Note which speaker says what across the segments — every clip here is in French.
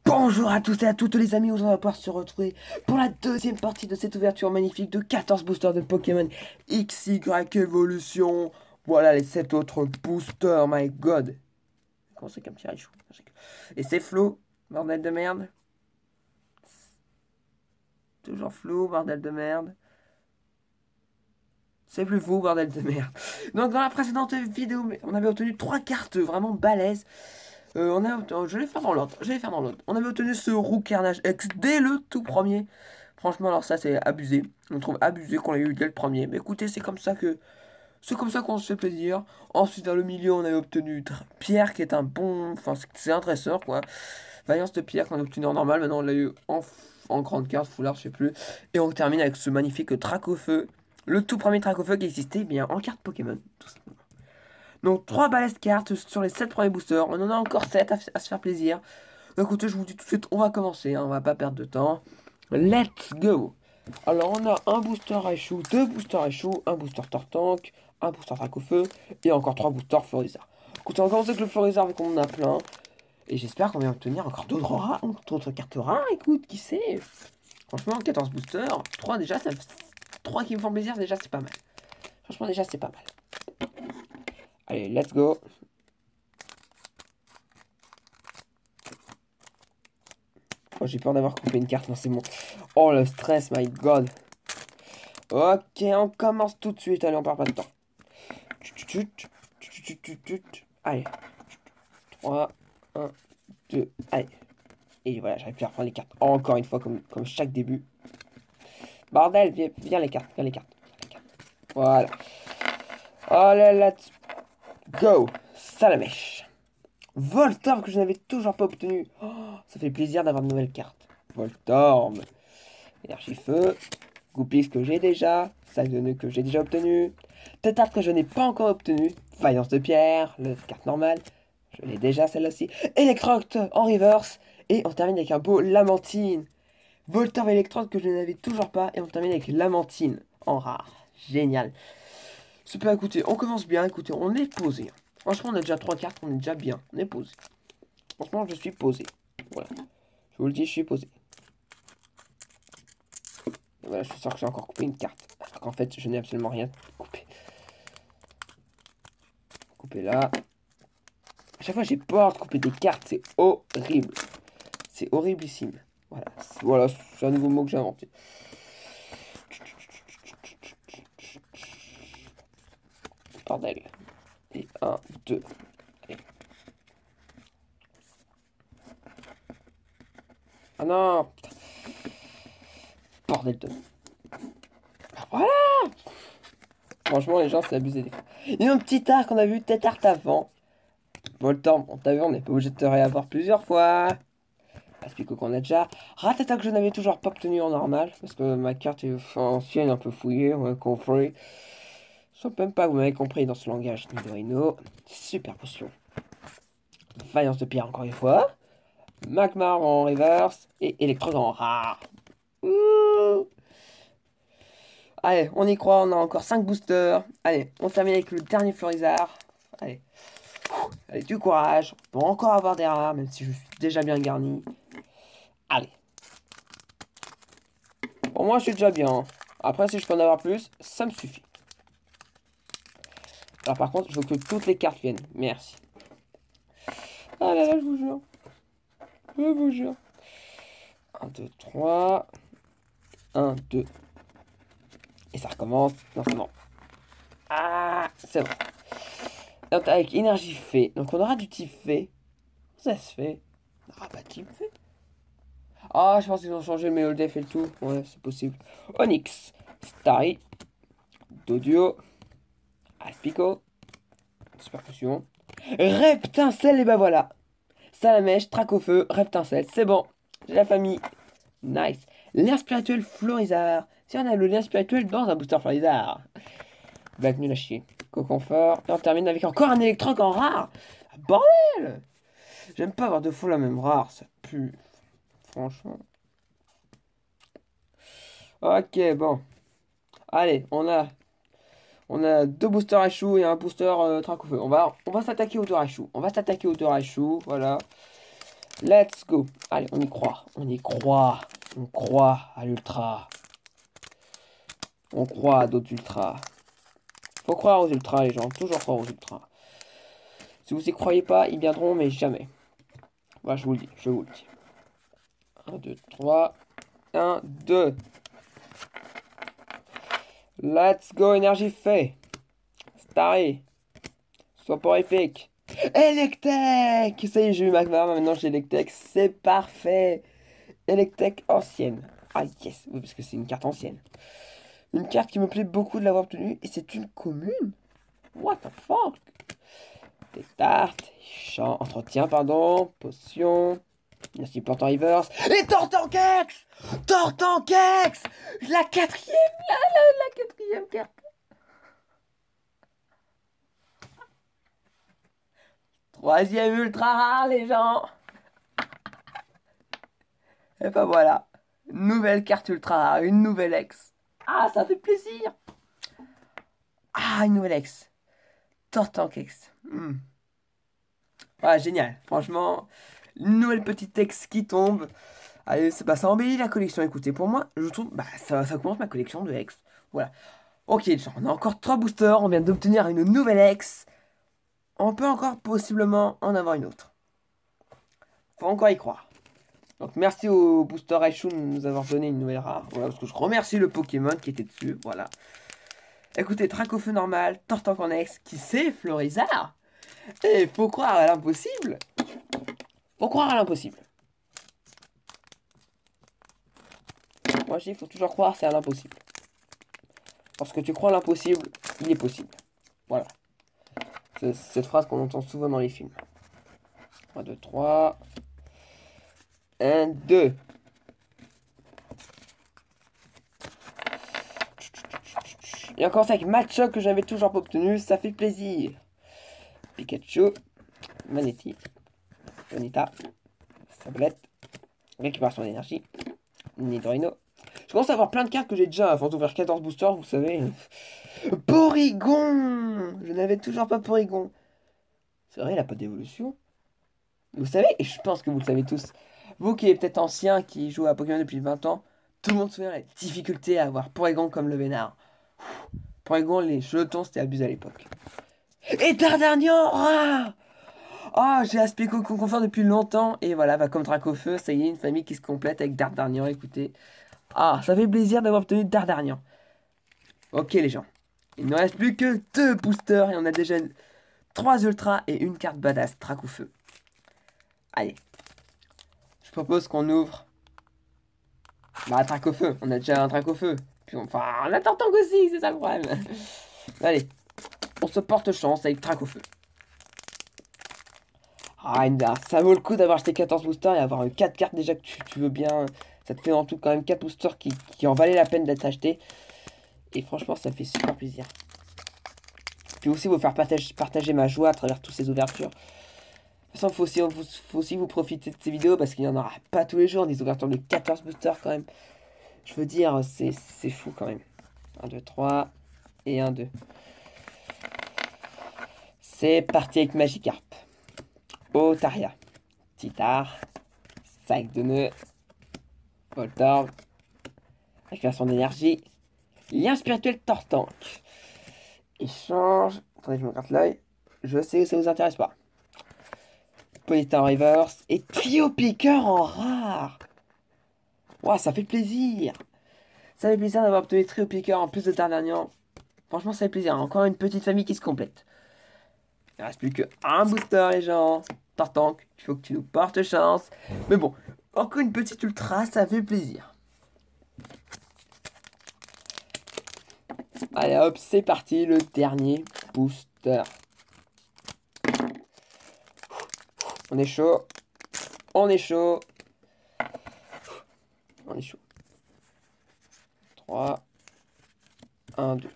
Speaker 1: Bonjour à tous et à toutes les amis, on va pouvoir se retrouver pour la deuxième partie de cette ouverture magnifique de 14 boosters de Pokémon XY Evolution. Voilà les 7 autres boosters, my god. Comment c'est qu'un petit Raichu? Et c'est flou, bordel de merde. Toujours flou, bordel de merde. C'est plus fou, bordel de merde. Donc dans la précédente vidéo, on avait obtenu 3 cartes vraiment balèzes. Je vais faire dans l'ordre. On avait obtenu ce roux carnage X dès le tout premier. Franchement, alors ça c'est abusé. On trouve abusé qu'on l'ait eu dès le premier. Mais écoutez, c'est comme ça qu'on se fait plaisir. Ensuite, dans le milieu, on avait obtenu Pierre, qui est un bon, enfin c'est un dresseur quoi. Vaillance de Pierre qu'on a obtenu en normal. Maintenant, on l'a eu en grande carte, foulard, je sais plus. Et on termine avec ce magnifique Dracofeu. Le tout premier Dracofeu qui existait eh bien en carte Pokémon, tout simplement. Donc 3 balèzes cartes sur les 7 premiers boosters. On en a encore 7 à se faire plaisir. Donc, écoutez, je vous dis tout de suite, on va commencer. Hein, on va pas perdre de temps. Let's go. Alors on a un booster Raichu, 2 boosters Raichu, un booster Tortank, un booster Dracofeu et encore 3 boosters Florizard. Écoutez, on commence avec le Florizard vu qu'on en a plein. Et j'espère qu'on va obtenir encore d'autres cartes rares. Écoute, qui sait. Franchement, 14 boosters, 3 déjà, 3 qui me font plaisir déjà, c'est pas mal. Franchement, déjà, c'est pas mal. Allez, let's go. Oh, j'ai peur d'avoir coupé une carte, non, c'est bon. Oh, le stress, my god. Ok, on commence tout de suite. Allez, on perd pas de temps. Allez. 3, 1, 2, allez. Et voilà, j'arrive plus à reprendre les cartes. Encore une fois, comme chaque début. Bordel, viens les cartes, viens les cartes. Voilà. Allez, let's go. Salamèche. Voltorb que je n'avais toujours pas obtenu. Oh, ça fait plaisir d'avoir de nouvelles cartes. Voltorb. Énergie feu. Goupix que j'ai déjà. Sac de nœud que j'ai déjà obtenu. Tétard que je n'ai pas encore obtenu. Faïence de pierre. La carte normale. Je l'ai déjà celle-là-ci. Electroct en reverse. Et on termine avec un beau Lamentine. Voltorb Electroct que je n'avais toujours pas. Et on termine avec Lamentine en rare. Génial. Super, écoutez, on commence bien. Écoutez, on est posé. Franchement, on a déjà 3 cartes, on est déjà bien. On est posé. Franchement, je suis posé. Voilà. Je vous le dis, je suis posé. Et voilà, je suis sûr que j'ai encore coupé une carte. Alors qu'en fait, je n'ai absolument rien coupé. Couper là. À chaque fois, j'ai peur de couper des cartes. C'est horrible. C'est horriblissime. Voilà. Voilà, c'est un nouveau mot que j'ai inventé. Bordel. Et 1, 2. Allez. Ah non, putain. Bordel de... Voilà. Franchement, les gens, c'est abusé des fois. Et un petit art qu'on a vu, tête art avant. Voltorb, on t'a vu, on n'est pas obligé de te réavoir plusieurs fois. Aspico qu'on a déjà. Ratata que je n'avais toujours pas obtenu en normal. Parce que ma carte est ancienne, un peu fouillée, on a compris. Je ne sais même pas, vous m'avez compris dans ce langage. Nidorino. Super potion. Faïence de pierre encore une fois. Magmar en reverse. Et Electrode en rare. Ouh. Allez, on y croit, on a encore 5 boosters. Allez, on termine avec le dernier Florizard. Allez. Allez, du courage. On peut encore avoir des rares, même si je suis déjà bien garni. Allez. Pour moi, je suis déjà bien. Après, si je peux en avoir plus, ça me suffit. Alors, par contre, je veux que toutes les cartes viennent. Merci. Ah là là, je vous jure. Je vous jure. 1, 2, 3. 1, 2. Et ça recommence. Non, c'est bon. Ah, c'est bon. Donc, avec énergie fée. Donc, on aura du type fée. Ça se fait. On aura pas de type fée. Ah, je pense qu'ils ont changé le Méoldef et le tout. Ouais, c'est possible. Onyx. Starry. Doduo. Aspico. Super potion. Reptincelle, et bah voilà. Salamèche, Dracofeu, Reptincelle, c'est bon. J'ai la famille. Nice. Lien spirituel Florizard. Si on a le lien spirituel dans un booster Florizard. Bac nul à chier. Coconfort. Et on termine avec encore un électroc en rare. Ah, bordel. J'aime pas avoir deux fois la même rare. Ça pue. Franchement. Ok, bon. Allez, on a deux boosters Raichu et un booster Dracofeu. On va s'attaquer au Raichu. On va s'attaquer au Raichu. Voilà. Let's go. Allez, on y croit. On y croit. On croit à l'ultra. On croit à d'autres ultras. Faut croire aux ultras, les gens. Toujours croire aux ultras. Si vous y croyez pas, ils viendront, mais jamais. Voilà, je vous le dis. Je vous le dis. 1, 2, 3. 1, 2. Let's go, énergie fait. Starry. Soporifique. Electek. Ça y est, j'ai eu ma barre, maintenant j'ai Electek. C'est parfait. Electek ancienne. Ah yes, oui, parce que c'est une carte ancienne. Une carte qui me plaît beaucoup de l'avoir obtenue. Et c'est une commune. What the fuck. Des tartes. Entretien, pardon. Potion. Merci Portant Reverse. Et Tortankex. Tortankex. La quatrième. La quatrième carte. Troisième ultra rare, les gens. Et ben voilà. Nouvelle carte ultra rare. Une nouvelle ex. Ah, ça fait plaisir. Ah, une nouvelle ex. Tortankex. Ouais, génial. Franchement, une nouvelle petite ex qui tombe. Allez, ça embellit la collection. Écoutez, pour moi, je trouve, ça commence ma collection de ex. Voilà. Ok, les gens, on a encore 3 boosters. On vient d'obtenir une nouvelle ex. On peut encore possiblement en avoir une autre. Faut encore y croire. Donc merci au booster Aishu de nous avoir donné une nouvelle rare. Voilà, parce que je remercie le Pokémon qui était dessus. Voilà. Écoutez, Dracofeu normal, Tortankornex, qui c'est Florizard. Et faut croire à l'impossible. Faut croire à l'impossible. Moi je dis, faut toujours croire, c'est à l'impossible. Lorsque tu crois à l'impossible, il est possible. Voilà. C'est cette phrase qu'on entend souvent dans les films. 1, 2, 3. 1, 2. Et encore ça avec Machoke que j'avais toujours pas obtenu, ça fait plaisir. Pikachu, Maneti, Bonita, Sablette, récupération d'énergie, Nidorino. Je commence à avoir plein de cartes que j'ai déjà avant d'ouvrir 14 boosters, vous savez. Porygon. Je n'avais toujours pas Porygon. C'est vrai, il n'a pas d'évolution. Vous savez, et je pense que vous le savez tous, vous qui êtes peut-être ancien, qui jouez à Pokémon depuis 20 ans, tout le monde se souvient de la difficulté à avoir Porygon comme le vénard. Porygon, les jetons, c'était abusé à l'époque. Et Dardarnian. Ah, j'ai Aspico Confort depuis longtemps. Et voilà, comme Dracofeu, ça y est, une famille qui se complète avec Dardarnian. Écoutez. Ah, ça fait plaisir d'avoir obtenu Dardarnian. Ok, les gens. Il ne reste plus que 2 boosters. Et on a déjà 3 ultras et une carte badass Dracofeu. Allez. Je propose qu'on ouvre. Dracofeu. On a déjà un Dracofeu. Puis enfin, on a Tortank aussi, c'est ça le problème. Allez. On se porte chance avec Dracofeu. Ah, ça vaut le coup d'avoir acheté 14 boosters et avoir 4 cartes déjà que tu veux bien. Ça te fait en tout quand même 4 boosters qui en valaient la peine d'être achetés. Et franchement, ça fait super plaisir. Puis aussi vous faire partager ma joie à travers toutes ces ouvertures. De toute façon, faut aussi vous profiter de ces vidéos parce qu'il n'y en aura pas tous les jours des ouvertures de 14 boosters quand même. Je veux dire, c'est fou quand même. 1, 2, 3 et 1, 2. C'est parti avec Magikarp. Otaria. Titar. Sac de nœuds. Voltorb. Récupération d'énergie. Lien spirituel Tortank. Échange. Attendez, je me gratte l'œil. Je sais que ça vous intéresse pas. Ponyta en reverse. Et Trio Piqueur en rare. Ouah, ça fait plaisir. Ça fait plaisir d'avoir obtenu Trio Piqueur en plus de Dardarnian. Franchement, ça fait plaisir. Encore une petite famille qui se complète. Il ne reste plus qu'un booster, les gens. Tortank, il faut que tu nous portes chance. Mais bon, encore une petite ultra, ça fait plaisir. Allez hop, c'est parti, le dernier booster. On est chaud. On est chaud. On est chaud. 3. 1, 2.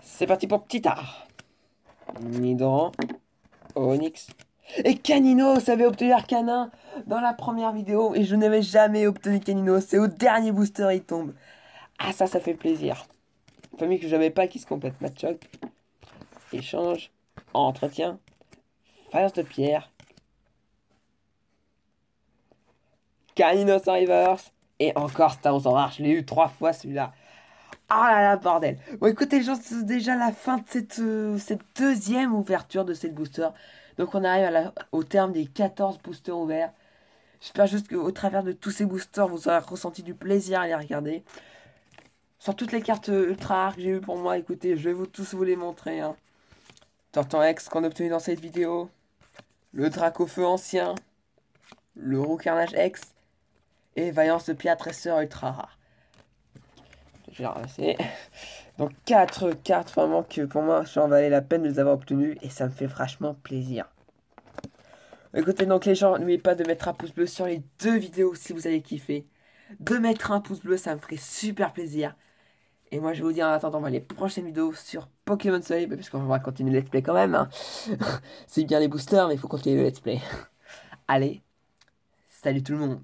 Speaker 1: C'est parti pour Titar. Nidoran. Onyx. Et Canino, ça avait obtenu Arcanin dans la première vidéo. Et je n'avais jamais obtenu Canino. C'est au dernier booster, il tombe. Ah, ça fait plaisir. Une famille que j'avais pas qui se complète. Machoke. Échange. Entretien. Faïence de pierre. Caninos en reverse. Et encore Star Wars rare. Je l'ai eu 3 fois celui-là. Oh là là, bordel. Bon, écoutez, les gens, c'est déjà la fin de cette deuxième ouverture de cette booster. Donc, on arrive au terme des 14 boosters ouverts. J'espère juste qu'au travers de tous ces boosters, vous aurez ressenti du plaisir à les regarder. Sur toutes les cartes ultra rares que j'ai eues pour moi, écoutez, je vais tous vous les montrer. Hein. Tortan X qu'on a obtenu dans cette vidéo. Le Draco Feu ancien. Le Roux Carnage X. Et Vaillance de Pierre Tresseur ultra rare. Je vais la ramasser. Donc 4 cartes vraiment que pour moi, ça en valait la peine de les avoir obtenues. Et ça me fait franchement plaisir. Écoutez donc les gens, n'oubliez pas de mettre un pouce bleu sur les 2 vidéos si vous avez kiffé. De mettre un pouce bleu, ça me ferait super plaisir. Et moi je vais vous dire en attendant les prochaines vidéos sur Pokémon Soleil, parce qu'on va continuer le let's play quand même. Hein. C'est bien les boosters, mais il faut continuer le let's play. Allez, salut tout le monde.